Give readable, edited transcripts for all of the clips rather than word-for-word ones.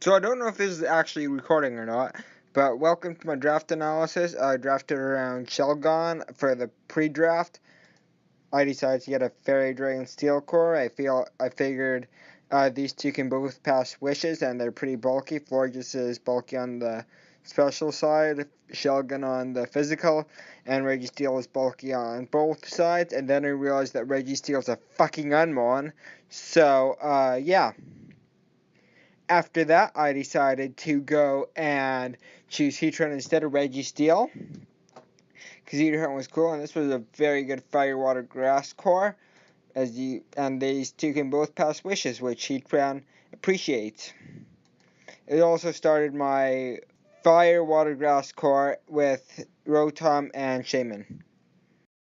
So I don't know if this is actually recording or not, but welcome to my draft analysis. I drafted around Shelgon for the pre-draft. I decided to get a Fairy Dragon Steel Core. I figured these two can both pass wishes, and they're pretty bulky. Florges is bulky on the special side, Shelgon on the physical, and Registeel is bulky on both sides. And then I realized that Registeel's a fucking Unmon. So, yeah. After that, I decided to go and choose Heatran instead of Registeel, because Heatran was cool, and this was a very good Fire, Water, Grass core, and these two can both pass wishes, which Heatran appreciates. It also started my Fire, Water, Grass core with Rotom and Shaymin.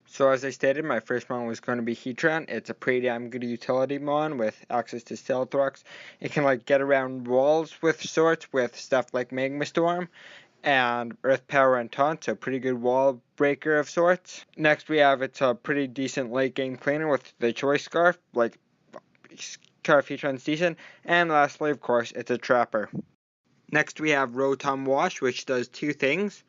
So as I stated, my first mon was going to be Heatran. It's a pretty damn good utility mon with access to Stealth Rocks. It can get around walls with sorts with stuff like Magma Storm and Earth Power and Taunt, so pretty good wall breaker of sorts. Next we have it's a pretty decent late game cleaner with the Choice Scarf, Scarf Heatran's decent. And lastly, of course, it's a Trapper. Next we have Rotom Wash, which does two things.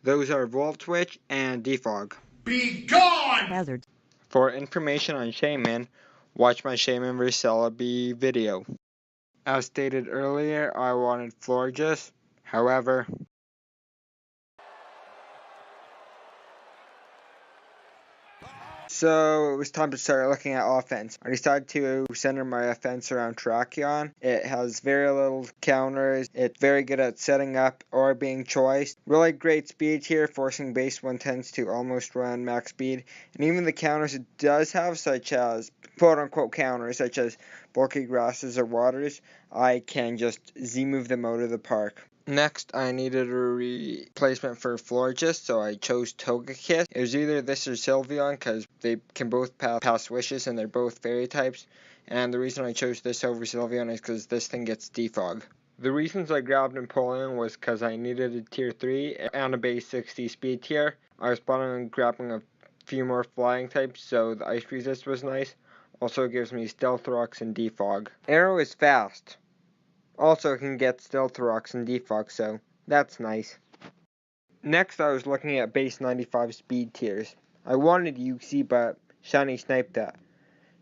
Those are Volt Switch and Defog. Be gone! Hazard. For information on Shaymin, watch my Shaymin vs Celebi video. As stated earlier, I wanted Florges. However, so it was time to start looking at offense. I decided to center my offense around Terrakion. It has very little counters. It's very good at setting up or being choiced. Really great speed here, forcing base 110s to almost run max speed. And even the counters it does have, such as quote-unquote counters, such as bulky grasses or waters, I can just Z-move them out of the park. Next, I needed a replacement for Florges, so I chose Togekiss. It was either this or Sylveon, because they can both pass wishes, and they're both fairy types. And the reason I chose this over Sylveon is because this thing gets Defog. The reasons I grabbed Empoleon was because I needed a tier 3 and a base 60 speed tier. I was planning on grabbing a few more flying types, so the Ice Resist was nice. Also, it gives me Stealth Rocks and Defog. Arrow is fast. Also can get Stealth Rocks and Defog, so that's nice. Next, I was looking at base 95 speed tiers. I wanted Uxie, but Shiny sniped that.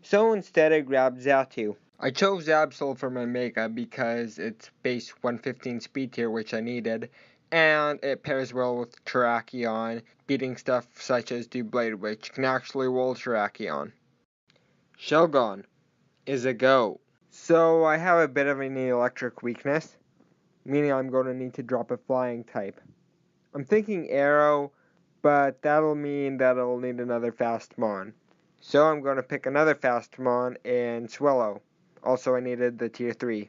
So instead, I grabbed Xatu. I chose Absol for my Mega because it's base 115 speed tier, which I needed, and it pairs well with Terrakion, beating stuff such as Doublade, which can actually wall Terrakion. Shelgon is a go. So I have a bit of an electric weakness, meaning I'm going to need to drop a flying type. I'm thinking Arrow, but that'll mean that I'll need another fast mon. So I'm going to pick another fast mon in Swellow. Also I needed the tier 3.